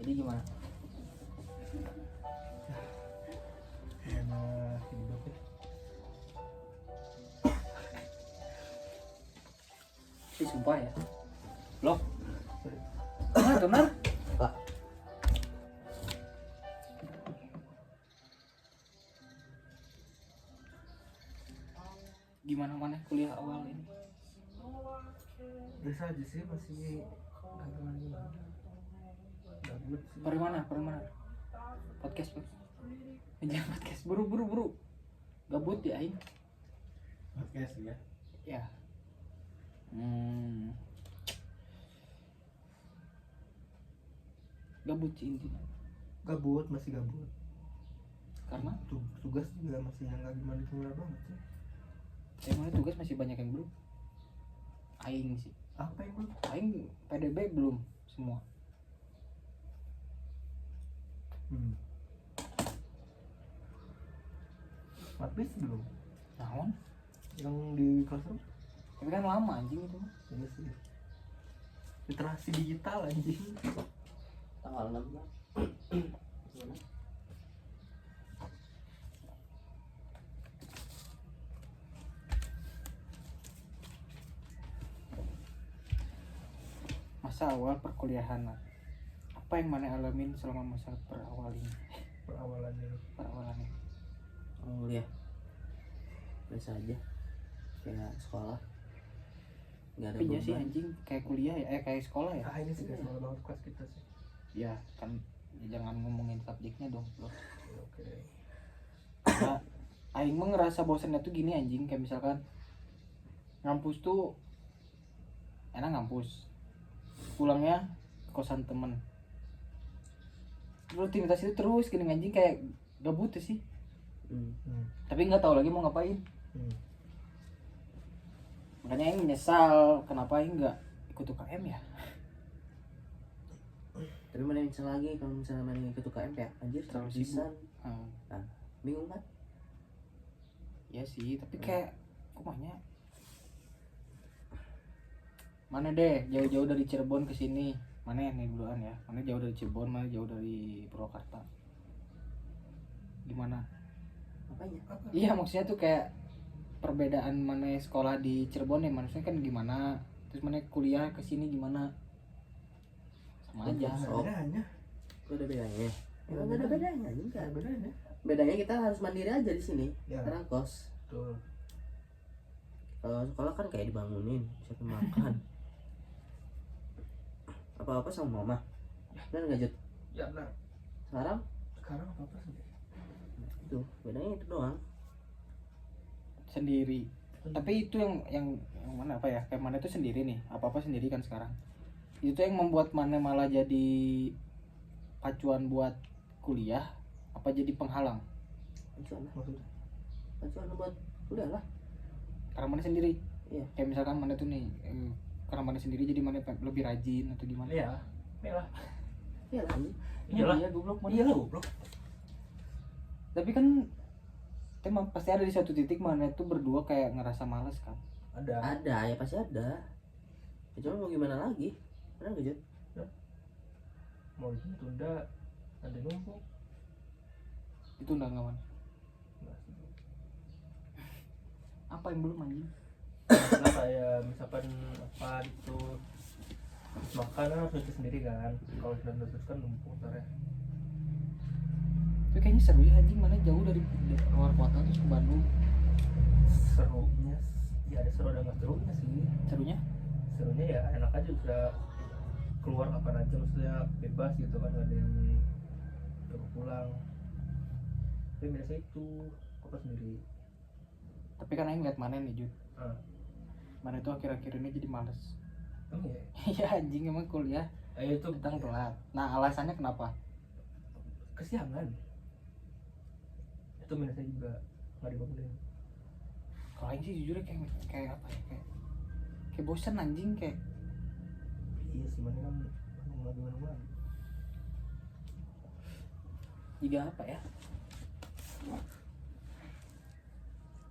Jadi gimana? Enak hidup ya. Sumpah ya. Loh. Benar. Pak. Gimana mana kuliah awal ini? Biasa aja sih, masih nggak gimana. Gabut sih. Dari mana? Podcast. Jangan podcast. Buru. Gabut ya aing. Podcast ya. Ya. Gabut sih intinya. Masih gabut. Karena Tugas juga masih yang nggak gimana banget sih. emang tugas masih banyak yang belum. Aing sih. Apa yang belum? Aing PDB belum semua. Habis belum? Naon? Yang di classroom? Tapi kan lama anjing itu. Iya sih. Literasi digital anjing. Tanggal 6 Gimana? Masa awal perkuliahan. Apa yang mana alamin selama masa perawalan ini? Perawalan ini. Oh ya. Biasa aja. Kayak sekolah. Enggak ada Tapi ya beban. sih anjing kayak kuliah ya, kayak sekolah ya. Ini sih kayak soal banget kelas kita sih. Ya kan jangan ngomongin subjeknya dong, bro. Oke. Nah, aing mah ngerasa bosannya tuh gini anjing, kayak misalkan ngampus tuh enak ngampus. Pulangnya ke kosan temen. Rutinitas itu terus gini anjing kayak gabut tuh sih. Tapi nggak tahu lagi mau ngapain. Makanya aing menyesal kenapa aing nggak ikut UKM ya. Tapi mana yang bisa lagi kalau misalnya mana yang ikut UKM ya anjir Terlalu bisa. sibuk. Nah, bingung kan? Ya sih, tapi kayak kumanya mana deh jauh-jauh dari Cirebon ke sini. Mana nih duluan ya? Mana jauh dari Cirebon, mana jauh dari Purwakarta. Gimana? Apanya? Iya, maksudnya tuh kayak perbedaan mana sekolah di Cirebon ya, maksudnya kan gimana? Terus mana kuliah ke sini gimana? Sama aja. Bedanya. Gak ada bedanya. Emang gak ada bedanya juga. Ada bedanya. Bedanya kita harus mandiri aja di sini. Ya. Karena kos. Betul. Kalau sekolah kan kayak dibangunin, bisa makan. Apa-apa sama mama. Benar nggak Jut? Ya benar. Sekarang Sekarang apa sih? itu bedanya itu doang. Sendiri. Tapi itu yang mana apa ya? Kayak mana itu sendiri nih. Apa-apa sendiri kan sekarang. Itu yang membuat mana malah jadi pacuan buat kuliah apa jadi penghalang? Pacuan lah. Maksudnya? Pacuan buat udah lah. Karena mana sendiri. Iya. Kayak misalkan mana tuh nih karena mana sendiri jadi mana lebih rajin atau gimana? Iya. Iyalah. Iya lah. Iyalah. Iya goblok mana. Iyalah goblok. Tapi kan emang pasti ada di suatu titik mana itu berdua kayak ngerasa males kan. Ada. Ada ya pasti ada. Ya, cuma mau gimana lagi? Benar nggak Jut? Mau ditunda ada numpuk. Itu udah nggak mana. Apa yang belum anjing? Karena kayak misalkan apa gitu makan harus nyuci sendiri kan. Kalau sudah terus kan numpuk ntar ya. Tapi kayaknya seru ya anjing mana jauh dari luar kota terus ke Bandung. Serunya ya ada seru ada nggak serunya sih. Serunya ya enak aja udah keluar kapan aja maksudnya bebas gitu kan nggak ada yang suruh pulang. Tapi biasa itu kota sendiri. Tapi kan aing lihat mana nih Jud. Ah. Mana itu akhir-akhir ini jadi males. Emang ya? Iya anjing emang kuliah Itu datang telat. Nah alasannya kenapa? kesiangan. Itu minusnya juga nggak dibangunin. Kalau aing sih jujur kayak apa ya kayak bosan anjing kayak. Iya sih mana kan nggak gimana. Juga apa ya?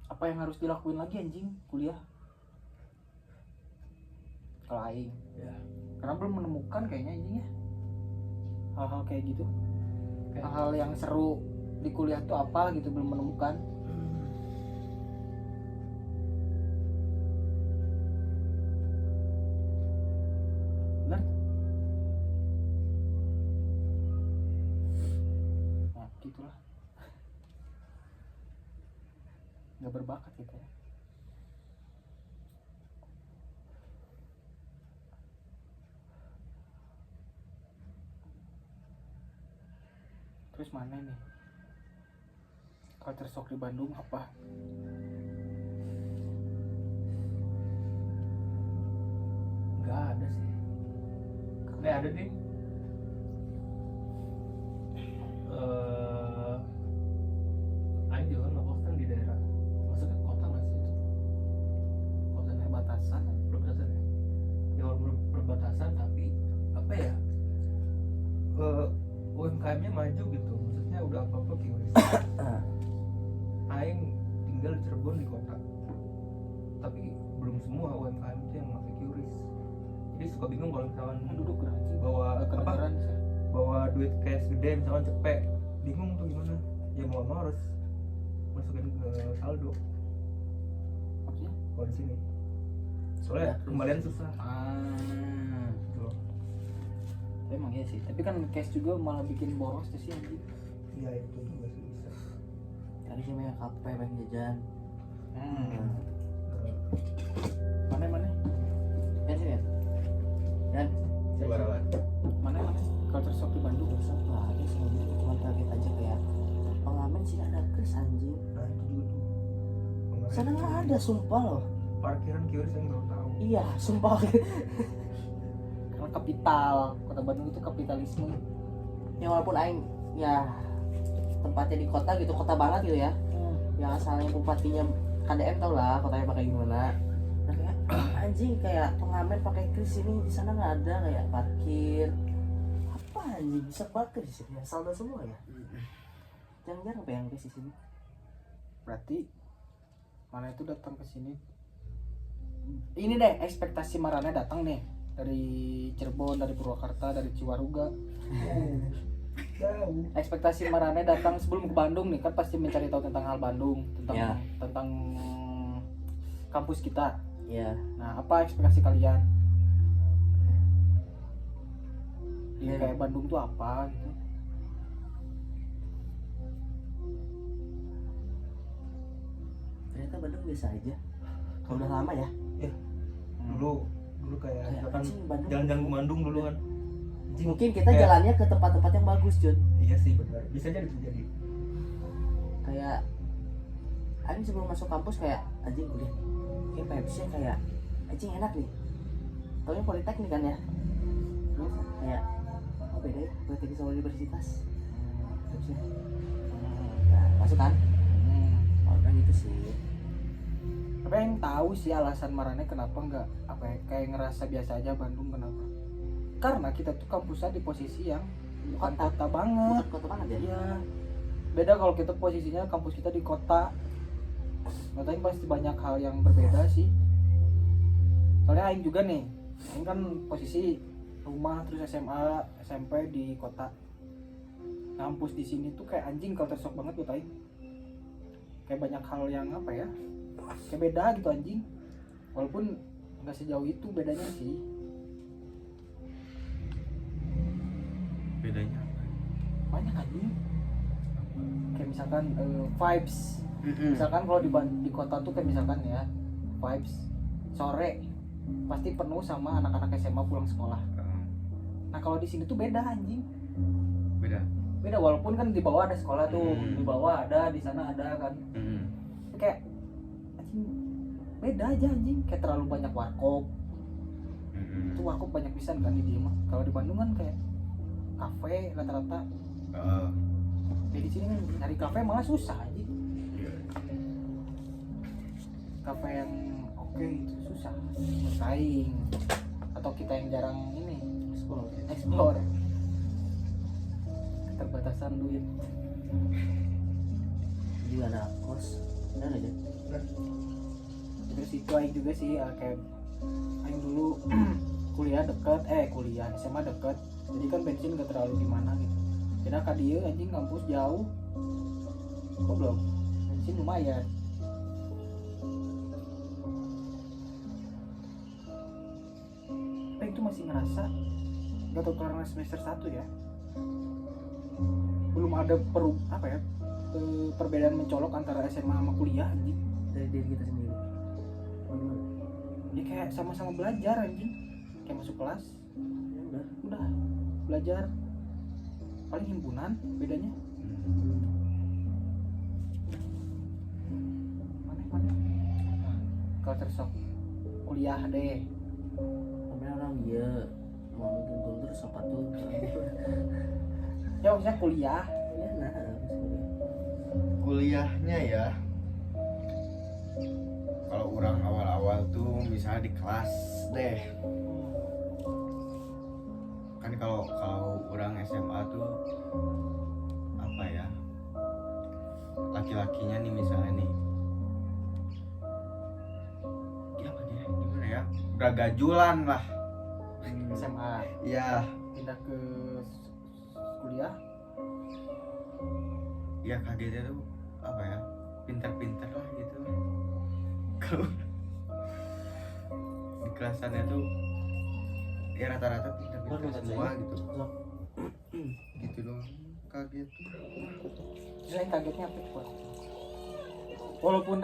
Apa yang harus dilakuin lagi anjing kuliah? Kalau aing Ya. karena belum menemukan kayaknya anjing ya hal-hal kayak gitu. Hal-hal yang seru di kuliah tuh apa gitu, belum menemukan. Benar? Nah gitulah, nggak berbakat gitu ya. Terus mana nih culture shock di Bandung apa? Nggak ada sih. Ada deh. Aing juga ngekos kan di daerah. Maksudnya kota nggak sih itu? Kotanya Batasan. perbatasan ya. Ya walaupun perbatasan tapi apa ya? UMKM-nya maju gitu. Maksudnya udah apa-apa QRIS. Aing tinggal di Cirebon di kota. Tapi belum semua UMKM itu yang pakai QRIS. Jadi suka bingung kalau misalkan Duduk anjing bawa apa? kedengeran sih. Bawa duit cash gede misalkan cepet, bingung tuh gimana. Ya mau harus masukin ke saldo Maksudnya? kalau di sini. Soalnya kembalian susah. Gitu loh. Emang iya sih, tapi kan cash juga malah bikin boros tuh sih anjing. Iya itu juga sih bisa. Tadi sih main kafe, main jajan. Mana Kan sih kan? Sebarang. mana culture shock di Bandung. Satu lagi sebenarnya cuma kaget aja kayak pengamen sih ada Kris anjing. Nah itu juga tuh. Sana nggak ada sumpah loh. Parkiran QRIS yang baru tahu. Iya sumpah. Karena kapital, kota Bandung itu kapitalisme. Ya walaupun aing ya tempatnya di kota gitu, kota banget gitu ya. Yang asalnya bupatinya KDM tau lah kotanya pakai gimana. Nah kayak anjing kayak pengamen pakai Kris ini di sana nggak ada kayak parkir. Apa anjing bisa parkir di sini? Saldo semua ya. Jarang-jarang apa yang Kris di sini. Berarti mana itu datang ke sini. Ini deh ekspektasi Marana datang nih dari Cirebon, dari Purwakarta, dari Ciwaruga. Jauh. Ekspektasi Marana datang sebelum ke Bandung nih kan pasti mencari tahu tentang hal Bandung, tentang Ya. tentang kampus kita. Iya. Nah, apa ekspektasi kalian? Iya. Kayak Bandung tuh apa gitu? Ternyata Bandung biasa aja. Kalau udah lama ya. Dulu kayak misalkan anjing, Bandung. jalan-jalan ke Bandung dulu kan. Anjing, Mungkin kita kayak- jalannya ke tempat-tempat yang bagus, Jun. Iya sih benar. Bisa jadi terjadi. Kayak anjing sebelum masuk kampus kayak anjing kuliah. Kayak Pepsi kayak anjing enak nih. Taunya politeknik kan ya. Terus kayak oh beda ya politeknik sama universitas. Pepsi. Nah, masuk kan? Oh, kan gitu sih. Tapi yang tahu sih alasan Marane kenapa nggak apa ya, kayak ngerasa biasa aja Bandung kenapa? Karena kita tuh kampusnya di posisi yang bukan kota banget. Bukan kota banget ya. Iya. Beda kalau kita posisinya kampus kita di kota. Katanya pasti banyak hal yang berbeda sih. Soalnya Aing juga nih, Aing kan posisi rumah terus SMA, SMP di kota. Kampus di sini tuh kayak anjing culture shock banget buat Aing. Kayak banyak hal yang apa ya? Kayak beda gitu anjing. Walaupun nggak sejauh itu bedanya sih. Bedanya Banyak anjing. Kayak misalkan vibes. Misalkan kalau di kota tuh kayak misalkan ya vibes sore pasti penuh sama anak-anak SMA pulang sekolah. Nah kalau di sini tuh beda anjing. Beda walaupun kan di bawah ada sekolah tuh, di bawah ada, di sana ada kan. Kayak anjing beda aja anjing, kayak terlalu banyak warkop. Itu warkop banyak pisan kan di dia mah. Kalau di Bandung kan kayak kafe rata-rata. Di sini kan nyari kafe malah susah anjing. Kafe yang oke itu susah bersaing, atau kita yang jarang ini explore keterbatasan duit. Juga ada kos. Ada aja. Terus itu Aing juga sih kayak Aing dulu kuliah SMA deket jadi kan bensin gak terlalu gimana gitu. Kira ka dieu anjing kampus jauh goblok, bensin lumayan. Tapi itu masih ngerasa gak tau karena semester 1 ya, belum ada perbedaan mencolok antara SMA sama kuliah anjing. Dari diri kita sendiri. Gimana? Ya kayak sama-sama belajar anjing, kayak masuk kelas Ya udah. udah belajar, paling himpunan bedanya. Mana culture shock kuliah deh. Tapi orang dia mau bikin kultur sopat tuh. Ya maksudnya kuliah. Ya nah, Kuliahnya ya, kalau orang awal-awal tuh misalnya di kelas deh, kan kalau orang SMA tuh apa ya, laki-lakinya nih misalnya nih, ya apa dia gimana ya, beragajulan lah. SMA Iya, pindah ke kuliah. ya kagetnya tuh apa ya, pinter-pinter lah gitu. Kalau di kelasannya tuh ya rata-rata pinter-pinter semua gitu. Gitu doang, kaget. Terus yang kagetnya apa tuh? Walaupun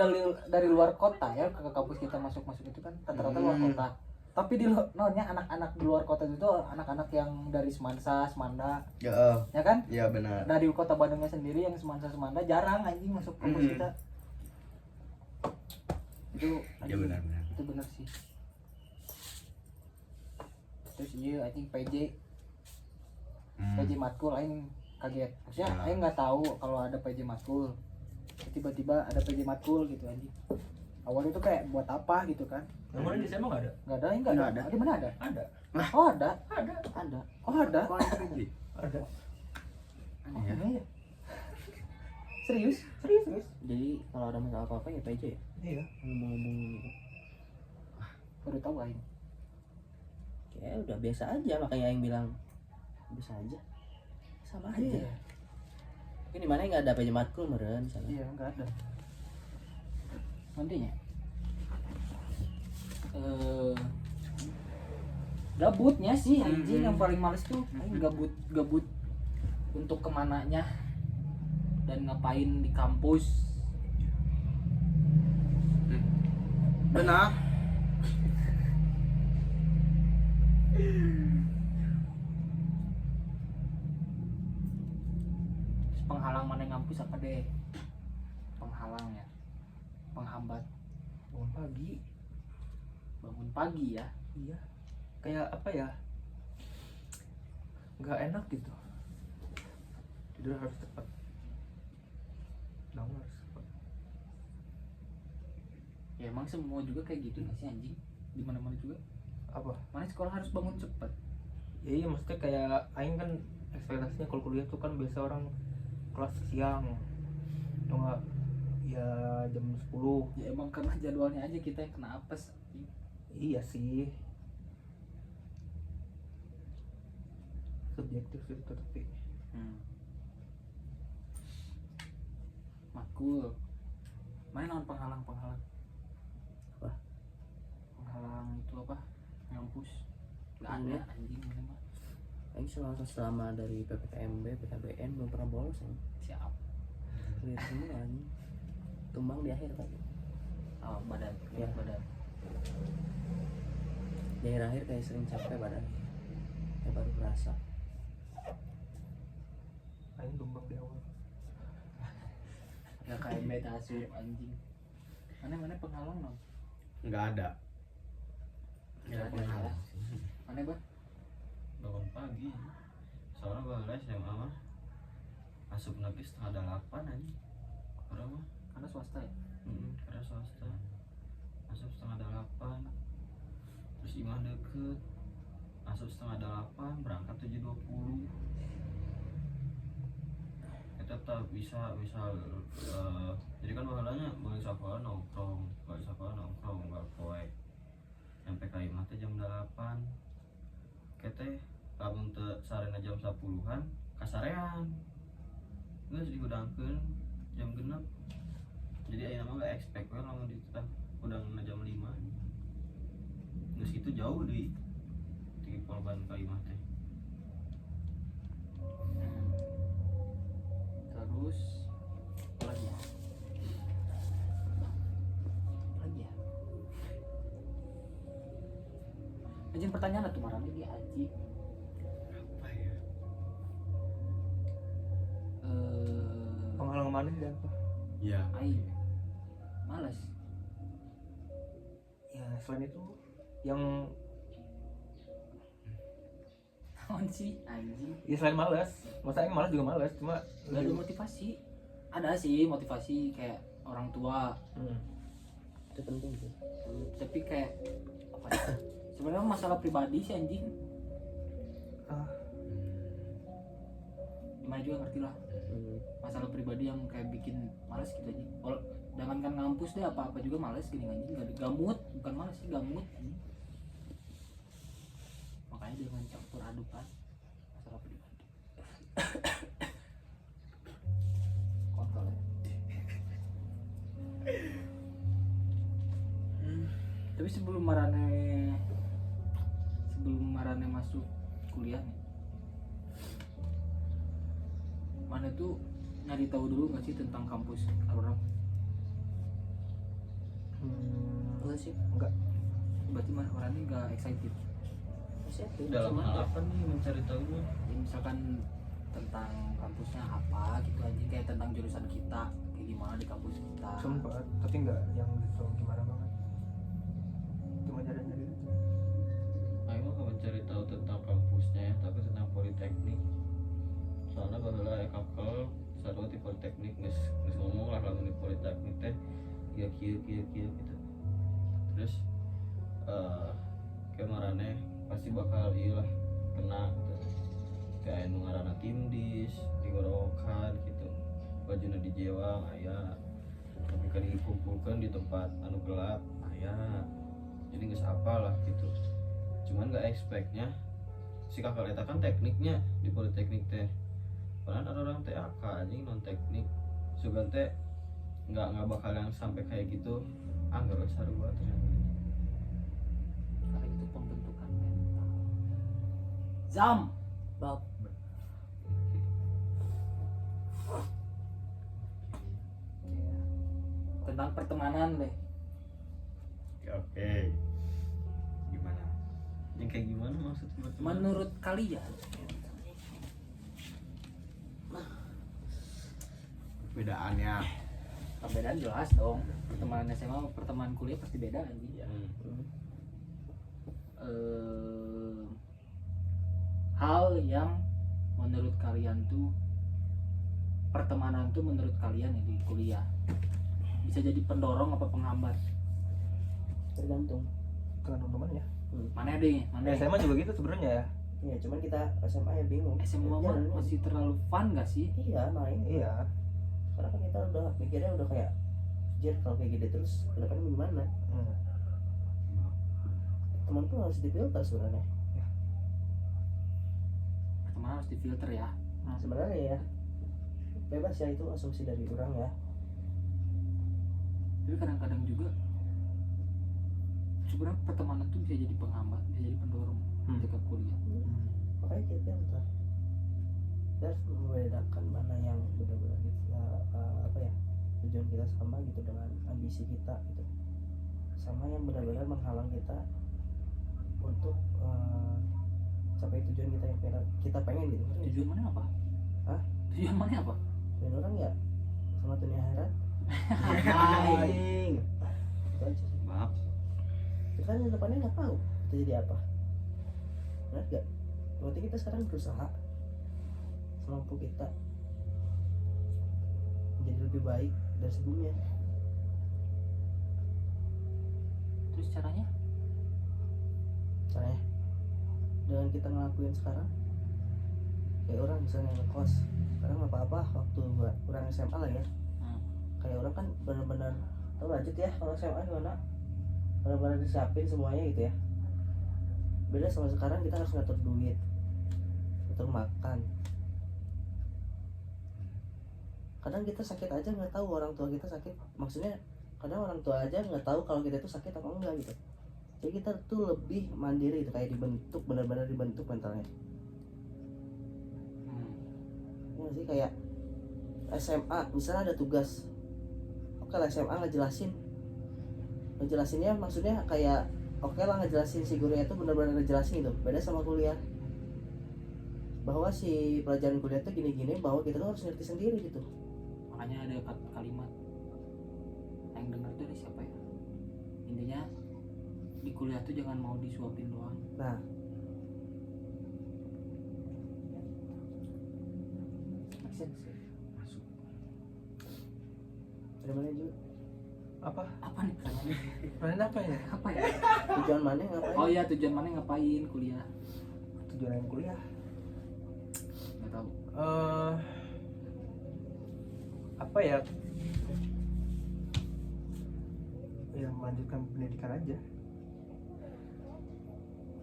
dari luar kota ya, ke kampus kita masuk itu kan rata-rata luar kota. Tapi di nonnya anak-anak di luar kota itu anak-anak yang dari Semansa, Semanda, Ya, ya kan? ya benar. Dari kota Bandungnya sendiri yang Semansa, Semanda jarang anjing masuk kampus kita. Itu Ya anjing, benar. itu benar sih. Terus iya anjing PJ matkul aing kaget. Maksudnya Ya. aing nggak tahu kalau ada PJ matkul. Tiba-tiba ada PJ matkul gitu anjing. Awalnya itu kayak buat apa gitu kan? Yang mana di SMA nggak ada? Nggak ada, nggak Nggak ada. ada. Di mana ada? Ada. Oh ada. ada. Oh ada. Kok ada PJ? Ada. Oh, Ya. iya. Serius? Jadi kalau ada masalah apa-apa ya PJ ya. Iya. Ngomong-ngomong gitu. Baru tahu aing. Kayak udah biasa aja, makanya yang bilang biasa aja. Sama aja. Iya. Mungkin di mana nggak ada PJ matkul meren sana. Iya, nggak ada. Nantinya. Gabutnya sih anjing yang paling males tuh. Aing gabut untuk kemananya dan ngapain di kampus. Benar. Terus penghalang mana yang ngampus apa deh? Penghalang ya, penghambat Bangun pagi. bangun pagi ya. Iya. Kayak apa ya? Nggak enak gitu. Tidur harus cepat. Bangun harus cepat. Ya emang semua juga kayak gitu nggak sih anjing? Di mana-mana juga. Apa? Mana sekolah harus bangun cepat. Ya iya maksudnya kayak aing kan ekspektasinya kalau kuliah tuh kan biasa orang kelas siang atau enggak ya jam 10. Ya emang karena jadwalnya aja kita yang kena apes. Anjing. Iya sih, subjektif sih itu tapi Makul. Mana non penghalang? Apa? Penghalang itu apa? Ngampus. Nggak ada Iya. anjing mana mah. Aing selama dari PPKMB, PKBN belum pernah bolos ya. Siap. Clear semua anjing. Tumbang di akhir kan. Oh, badan. Ya. Badan. Di akhir kayak sering capek badan. Ya baru kerasa. aing tumbang di awal. Ya kayak beta asup anjing. Mana penghalang non? Nggak ada. Nggak ada ya. Mana bang? Bangun pagi soalnya bahala SMA mah masuk lagi 7:30 aja orang mah Karena swasta ya. karena swasta masuk 7:30 terus imah deket masuk 7:30 berangkat 7:20 kita tak bisa jadi kan bahalanya balik sekolah nongkrong nggak poek sampai ke imah teh jam 8 kete lamun teu sarena jam 10-an kasarean geus dihudangkeun jam 6. Jadi ayeuna mah gak expect we lamun ditetap hudangna jam 5. Geus kitu jauh deui ti Polban ka imah teh. Terus apa lagi ya? Apa lagi ya? Izin pertanyaan atuh marane di Haji. Apa ya? Penghalang mana dia apa? Ya, Aing males. Ya selain itu yang Naon sih anjing? ya selain malas, masa yang malas juga malas, cuma Gak ada motivasi. Ada sih motivasi kayak orang tua, Itu penting sih. tapi kayak apa ya? Sebenarnya masalah pribadi sih anjing. Gimana juga ngerti lah. Masalah pribadi yang kayak bikin males gitu aja. Kalau jangankan ngampus deh apa-apa juga males gini anjing. Gak gamut, bukan males sih gamut anjing. Makanya dengan campur adukan masalah pribadi. Kontol ya. Tapi sebelum Marane masuk kuliah nih, mana tuh nyari tahu dulu nggak sih tentang kampus Aurora? Enggak sih. enggak. Berarti Marane nggak excited. Siapa? dalam hal apa nih mencari tahunya? Ya, misalkan tentang kampusnya apa gitu aja, kayak tentang jurusan kita kayak gimana di kampus kita. Sempat, tapi enggak yang gitu gimana banget. Cuma nyari-nyari aja. Ayo mah mencari tahu tentang kampusnya ya, tapi tentang politeknik. Soalnya baheula kakel sarua ti politeknik geus ngomong lah lamun di politeknik teh ya kieu gitu. Terus kayak marane pasti bakal iyalah kena gitu. Kayak anu ngaranna timdis digorowokan gitu. Bajuna dijewang aya. Tapi kan dikumpulkan di tempat anu gelap aya. Jadi geus apalah gitu. Cuman gak expectnya si kakak eta kan tekniknya di politeknik teh, padahal ada orang TAK anjing non teknik sugan teh nggak bakal yang sampai kayak gitu. Nggak sarua ternyata. Karena itu pembentukan mental. Zam. Bab. Tentang pertemanan deh. Oke. Gimana? Yang kayak gimana maksudnya? Menurut kalian Perbedaannya perbedaan jelas dong. Pertemanan SMA sama pertemanan kuliah pasti beda anjing. Hal yang menurut kalian tuh pertemanan tuh menurut kalian ya di kuliah bisa jadi pendorong apa penghambat? Tergantung. Tergantung temannya. Mana deh? Mana? SMA juga gitu sebenarnya ya. Iya, cuman kita SMA ya bingung. SMA mah Jalan masih terlalu fun gak sih? Iya, main. Iya. Karena kan kita udah mikirnya udah kayak jir kalau kayak gitu terus kedepannya gimana? Teman tuh harus difilter sebenarnya. Pertemanan harus difilter ya. Sebenarnya ya bebas ya, itu asumsi dari orang ya. Tapi kadang-kadang juga sebenarnya pertemanan tuh bisa jadi penghambat, bisa jadi pendorong ketika kuliah. Makanya kita filter. Kita harus membedakan mana yang benar-benar kita apa ya, tujuan kita sama gitu dengan ambisi kita gitu, sama yang benar-benar menghalang kita untuk capai tujuan kita yang kita pengen gitu. Tujuan mana apa? Hah? Tujuan mana apa? Dan orang ya sama dunia akhirat. Hai. Itu aja sih. Maaf. Kita kan yang depannya nggak tahu kita jadi apa. Benar nggak? Berarti kita sekarang berusaha semampu kita menjadi lebih baik dari sebelumnya. Terus caranya? Caranya dengan kita ngelakuin sekarang, kayak orang misalnya ngekos sekarang nggak apa-apa waktu orang SMA lah ya. Kayak orang kan benar-benar tahu lanjut ya kalau SMA gimana, benar-benar disiapin semuanya gitu ya. Beda sama sekarang kita harus ngatur duit, terus makan. Kadang kita sakit aja nggak tahu orang tua kita sakit, maksudnya kadang orang tua aja nggak tahu kalau kita itu sakit apa enggak gitu. Jadi kita tuh lebih mandiri itu, kayak dibentuk, benar-benar dibentuk mentalnya. Ya sih, kayak SMA misalnya ada tugas, oke lah SMA ngejelasinnya maksudnya kayak oke lah ngejelasin si gurunya itu benar-benar ngejelasin gitu. Beda sama kuliah, bahwa si pelajaran kuliah tuh gini-gini, bahwa kita tuh harus ngerti sendiri gitu. Makanya ada kalimat yang dengar tuh dari siapa ya, intinya di kuliah tuh jangan mau disuapin doang. Nah, Make sense sih. Masuk. dari mana juga? Apa Apa nih pertanyaannya? pertanyaan apa ya? Apa ya? Tujuan mana ngapain? Oh iya, tujuan mana ngapain kuliah? Tujuan yang kuliah Nggak tahu. Apa ya, ya melanjutkan pendidikan aja.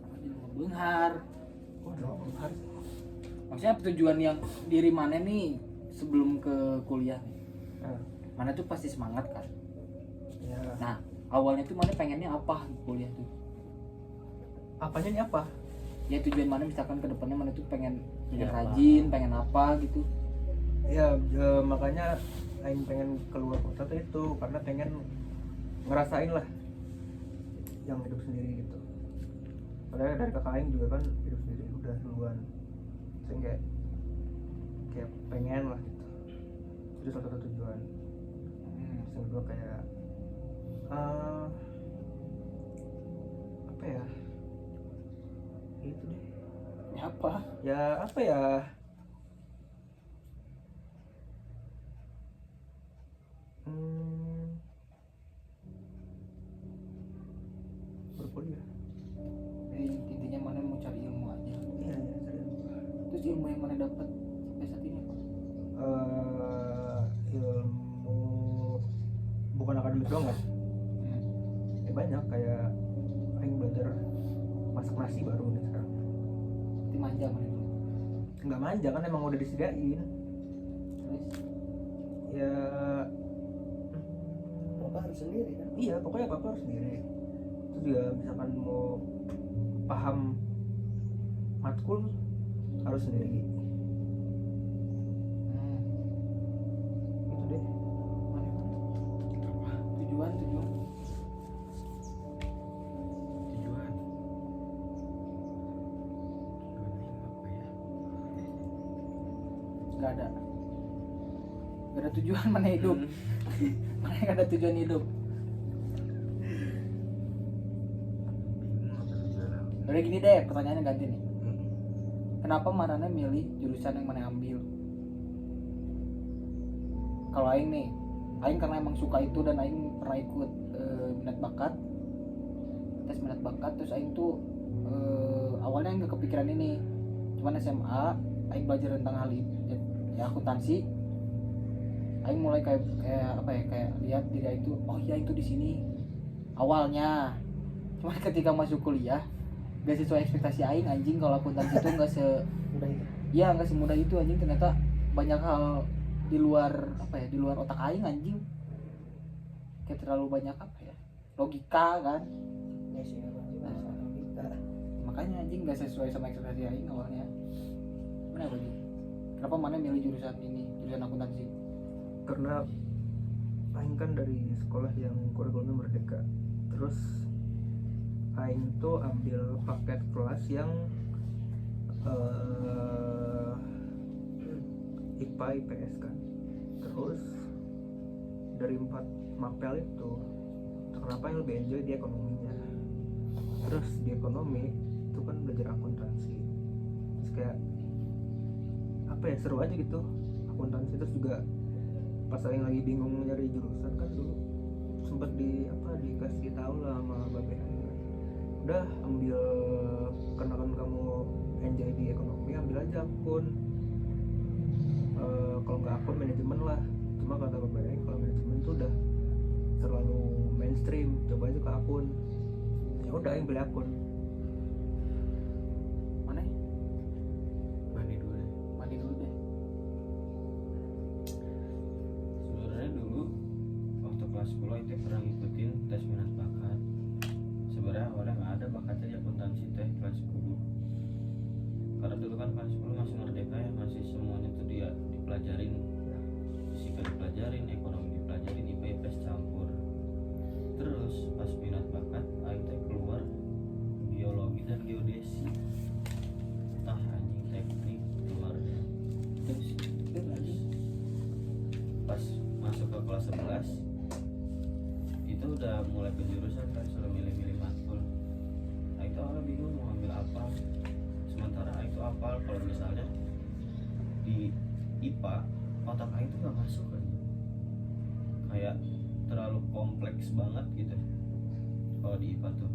Apa jadi mau benghar? Waduh, harus Maksudnya tujuan yang diri mana nih sebelum ke kuliah nih? Nah. Mana tuh pasti semangat kan? ya. Nah, awalnya tuh mana pengennya apa kuliah tuh? Apanya nih apa? Ya tujuan mana misalkan ke depannya mana tuh pengen Ya, rajin, pengen apa gitu. Ya, makanya Aing pengen keluar kota tuh itu karena pengen ngerasain lah yang hidup sendiri gitu. Padahal dari kakak Aing juga kan hidup sendiri udah duluan, sehingga kayak pengen lah gitu. Itu salah satu tujuan. Terus yang kedua kayak apa ya? Itu deh. Ya apa? Ya apa ya? Berkuliah. Intinya mana mau cari ilmu aja. Iya, serius. Terus ilmu yang mana dapat sampai saat ini Pak? Ilmu bukan akademik doang kan? Ya banyak, kayak Aing belajar masak nasi baru nih sekarang. Berarti manja mana itu. Nggak manja kan, emang udah disediain. Terus Ya Bapak harus sendiri kan? iya, pokoknya apa harus sendiri. Terus juga misalkan mau paham matkul harus sendiri. Gitu deh. mana? Tujuan Tujuan. Tujuan Aing apa ya? nggak ada. Nggak ada tujuan mana hidup. Mana nggak ada tujuan hidup. Bingung apa tujuan apa. Udah gini deh, pertanyaannya ganti nih. Kenapa Marana milih jurusan yang mana ambil? Kalau Aing nih, Aing karena emang suka itu dan Aing pernah ikut minat bakat, tes minat bakat. Terus Aing tuh awalnya nggak kepikiran ini, cuman SMA Aing belajar tentang hal itu, ya akuntansi. Aing mulai kayak apa ya, kayak lihat diri Aing tuh, oh ya itu di sini awalnya. Cuman ketika masuk kuliah gak sesuai ekspektasi Aing, anjing. Kalau akuntansi itu nggak Udah itu. ya nggak semudah itu anjing. Ternyata banyak hal di luar apa ya, di luar otak Aing anjing. Kayak terlalu banyak apa ya, logika kan. Ya sih, kalau kita Makanya anjing nggak sesuai sama ekspektasi Aing awalnya. Kenapa sih? Kenapa mana milih jurusan ini, jurusan akuntansi? Karena Aing kan dari sekolah yang kurikulumnya merdeka, terus Aing tuh ambil paket kelas yang IPA IPS kan. Terus dari 4 mapel itu, kenapa yang lebih enjoy di ekonominya. Terus di ekonomi itu kan belajar akuntansi, terus kayak apa ya, seru aja gitu akuntansi. Terus juga pas Aing lagi bingung nyari jurusan kan dulu sempet dikasih tahu lah sama babe Aing, udah ambil, karena kan kamu enjoy di ekonomi, ambil aja akun. Kalau nggak akun, manajemen lah. Cuma kata babe Aing kalau manajemen tuh udah terlalu mainstream, coba aja ke akun. Ya udah Aing beli akun. Mana? bakat aing teh keluar geologi dan geodesi. Tah anjing teknik keluarnya. Terus pas masuk ke kelas 11 itu udah mulai penjurusan kan, sudah milih-milih matkul. Aing tuh awalnya bingung mau ambil apa, sementara Aing tuh apal kalau misalnya di IPA otak Aing tuh gak masuk kan, kayak terlalu kompleks banget gitu kalau di IPA tuh.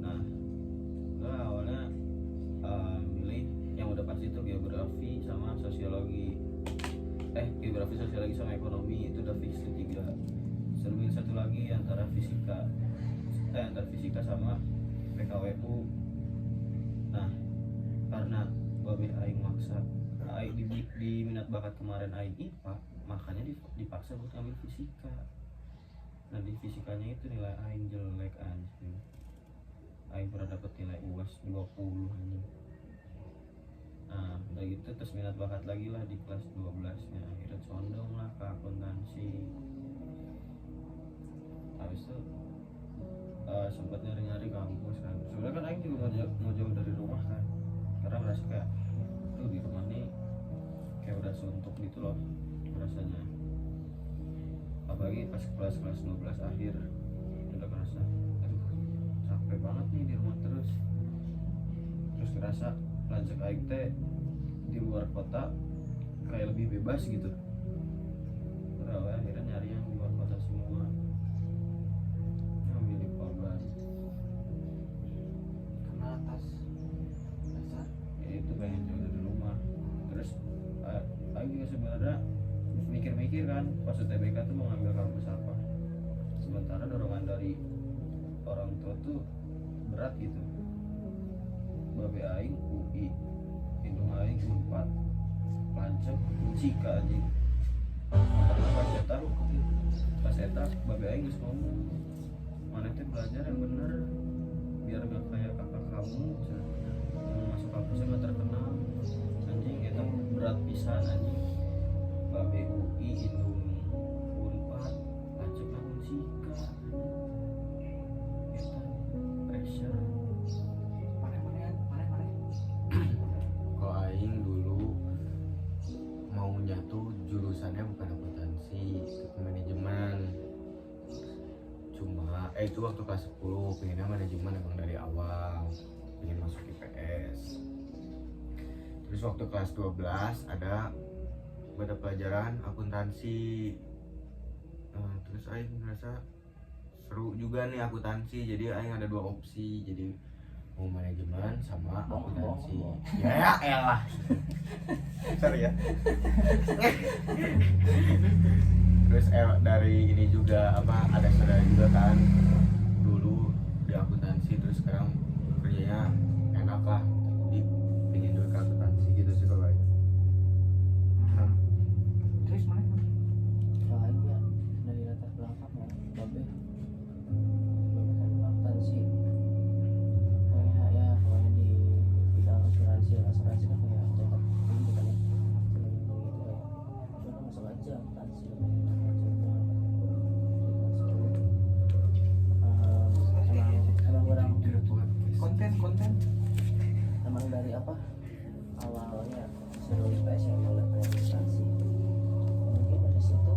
Nah gue awalnya milih yang udah pasti tuh geografi sama sosiologi, geografi, sosiologi sama ekonomi, itu udah fix 3. Seruin satu lagi antara fisika sama PKWU. Nah karena babe aing maksa aing di minat bakat kemarin aing IPA, makanya dipaksa buat ambil fisika. Nah di fisikanya itu nilai aing jelek anjing. Aing pernah dapet nilai UAS 20 anjing. Nah udah gitu terus minat bakat lagi lah di kelas 12 nya, akhirnya condong lah ke akuntansi. Habis itu sempat nyari-nyari kampus kan. Sebenarnya kan aing juga mau jauh dari rumah kan, karena merasa kayak tuh di rumah nih kayak udah suntuk gitu loh rasanya. Apalagi pas kelas 12 akhir udah kerasa aduh capek banget nih di rumah terus ngerasa lanjut aing teh di luar kota kayak lebih bebas gitu. Terus akhirnya nyari yang di luar kota semua, ngambil di Polban Karena atas dasar ya itu pengen jauh dari rumah. Terus aing juga sebenarnya mikir-mikir kan pas UTBK tuh mau ngambil kampus apa, sementara dorongan dari orang tua tuh berat gitu. Babe aing UI, indung aing Unpad, Lancep, Unsika anjing. Karena pas eta babe aing geus ngomong, mana teh belajar yang bener biar gak kayak kakak kamu yang masuk kampusnya gak terkenal anjing. Eta berat pisan anjing. Babe UI, indung Unpad, Lancep, Unsika, eta pressure. Kalau aing dulu maunya tuh jurusannya bukan akuntansi, itu manajemen. Cuma itu waktu kelas 10 pengennya manajemen emang dari awal, pengen masuk IPS. Terus waktu kelas 12 ada mata pelajaran akuntansi. Terus aing ngerasa seru juga nih akuntansi, jadi aing ada 2 opsi, jadi mau manajemen sama akuntansi. Ya elah. Sorry ya. Terus dari ini juga ada saudara juga kan dulu di akuntansi, terus sekarang kerjanya enak lah, jadi pengen dulu ke akuntansi gitu sih kalau aing. terus mana Kalau aing ya dari latar belakang ya babe kan akuntansi, pokoknya ya pokoknya di bidang asuransi kan kayak cetak gitu kan ya, seneng gitu kayak udah masuk aja akuntansi emang orang konten emang dari apa awalnya seru IPS yang mulai pengen akuntansi, mungkin dari situ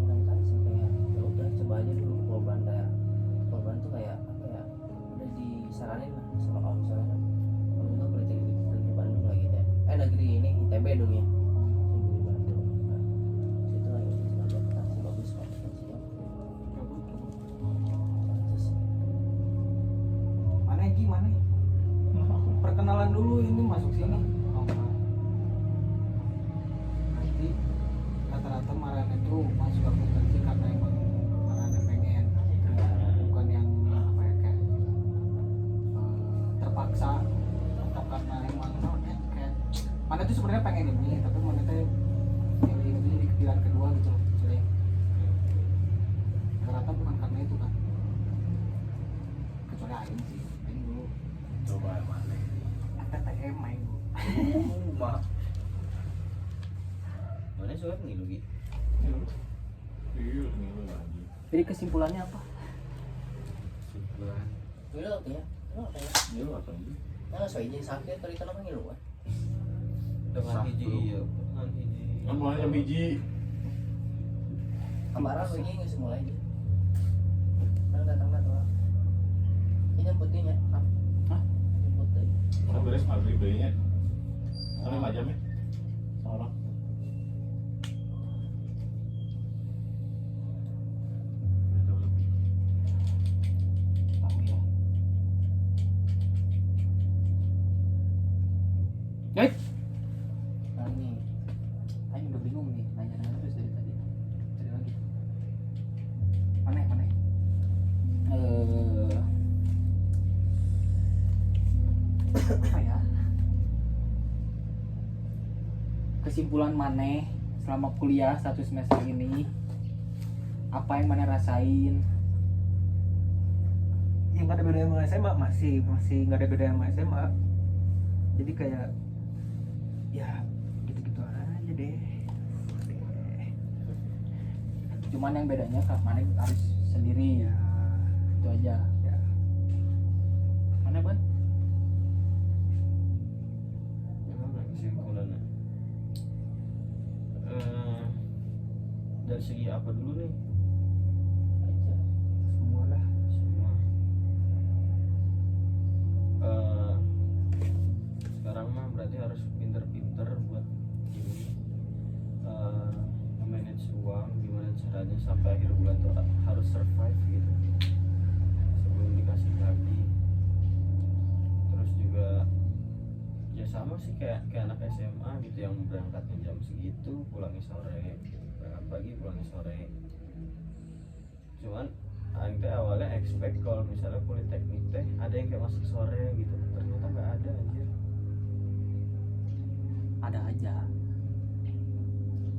menangkan sih kayak ya udah coba aja dulu Polban. Kayak Polban tuh kayak apa ya, udah disaranin lah sama kamu misalnya kan kamu tuh politik negeri Bandung lagi deh, negeri ini ITB dong ya, negeri Bandung. Nah situ lagi sebagai akuntansi bagus kok akuntansinya bagus sih. mana gimana perkenalan dulu ini masuk sini. Nanti rata-rata marahnya tuh masuk akuntansi karena emang marahnya pengen, bukan yang apa ya kayak terpaksa atau karena emang kayak mana tuh sebenarnya pengen ini tapi mana tuh milih itu jadi pilihan kedua gitu sering. Rata-rata bukan karena itu kan, kecuali aing sih, aing dulu Coba mana? TTM main dulu. Mak. Mana soal ngilu gitu. Jadi kesimpulannya apa? bulan. Dulu tuh ya. Iya apa ini? Nah, so izin sakit tadi tanah ngilu kan. Dengan Satu. hiji iya, dengan hiji. Kan mulai jam biji. Kemarin begini geus mulai dia. Datang tuh. Ini putihnya. Hah? Jemput deui. Kan beres maghrib deh nya. Kan 5 jam ya. Salah. Tahu ya. Guys. Nah nih, Aing udah bingung nih nanya-nanya terus dari tadi. Cari lagi. Mana? Apa ya? Kesimpulan Maneh selama kuliah 1 semester ini, apa yang Maneh rasain? Yang nggak ada beda sama SMA, masih nggak ada beda sama SMA. Jadi kayak ya gitu-gitu aja deh. Cuman yang bedanya Kak Maneh harus sendiri ya, itu aja. Ya. Mana Ban? Gimana kesimpulannya? Dari segi apa dulu nih? Aja. Semua lah. Semua. Sekarang mah berarti harus pinter-pinter buat ini manage uang, gimana caranya sampai akhir bulan tuh harus survive gitu sebelum dikasih gaji. Terus juga ya sama sih kayak anak SMA gitu yang berangkatnya jam segitu, pulangnya sore, berangkat pagi pulangnya sore. Cuman aing teh awalnya expect kalau misalnya politeknik teh ada yang kayak masuk sore gitu, ternyata nggak ada anjir. Ada aja.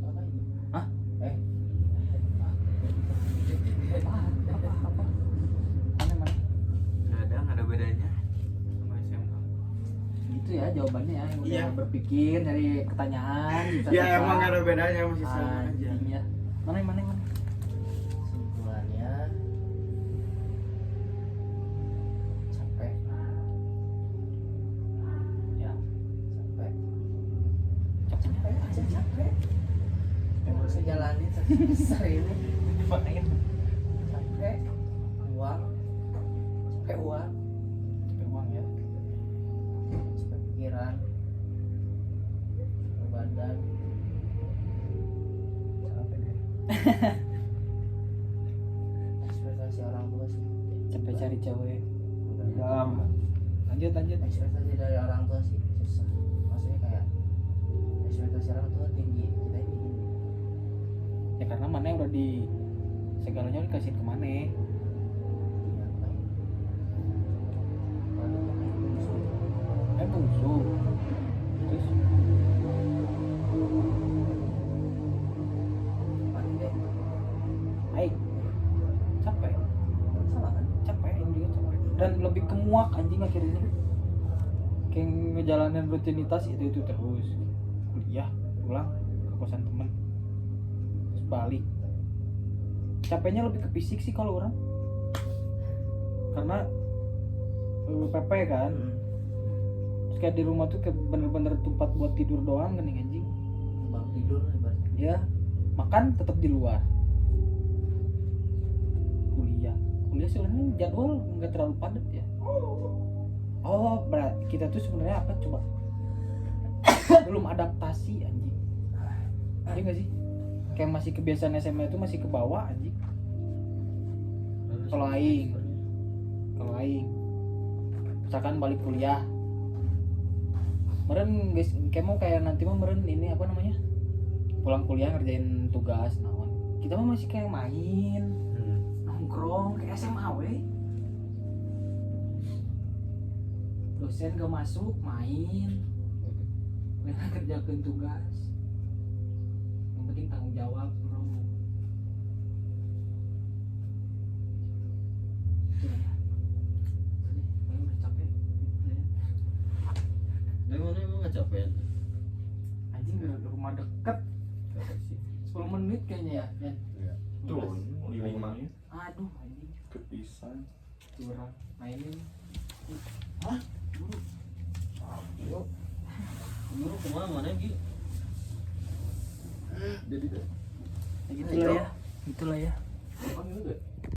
Apa ini? Hah? Apa? Mana? Nggak ada bedanya sama SMA. Gitu ya jawabannya ya, yang udah Iya. berpikir dari pertanyaan. Ya emang nggak ada bedanya, masih sama aja. Anjing ya. Mana? Kesimpulannya capek. Ya. Capek. Capek aja capek. Emang sejalanin sebesar ini. Capek. Uang. Capek uang. Capek uang ya. Capek pikiran. Capek badan. Capek deh. Ekspektasi orang tua sih. Capek cari cewek. Jam. Lanjut. Ekspektasi dari orang tua sih susah. Maksudnya kayak ekspektasi orang tua tinggi, kita ini tinggi. Ya karena Maneh udah di segalanya dikasih ke Maneh. Iya, makanya. Kalau itu kayak musuh. Bungsu. Terus Paling deh, Aing capek. sama kan? Capek Aing juga capek. Dan lebih kemuak anjing akhir ini. Kayak ngejalanin rutinitas itu terus. Kuliah, pulang ke kosan temen, terus balik. Capeknya lebih ke fisik sih kalau orang. Karena PP kan. Terus kayak di rumah tuh kayak bener-bener tempat buat tidur doang gini anjing. Bang tidur ibaratnya. Ya, makan tetap di luar. Kuliah sebenarnya jadwal nggak terlalu padat ya. Oh, berarti kita tuh sebenarnya apa coba? Belum adaptasi anjing. Iya nggak sih? Kayak masih kebiasaan SMA itu masih ke bawah anjing. Kalau aing misalkan balik kuliah meren guys, kayak mau kayak nanti mah meren ini apa namanya, pulang kuliah ngerjain tugas naon, kita mah masih kayak main nongkrong kayak SMA we, dosen gak masuk main, mereka kerjakan tugas, yang penting tanggung jawab bro. Dari mana emang nggak capek? Anjing udah rumah deket Capek sih. 10 menit kayaknya ya. Tuh, 5 menit Aduh anjing. kepisan. curang mainin Guru kumaha mana Gi? Jadi deh. ya gitulah ya Apa gitu gak?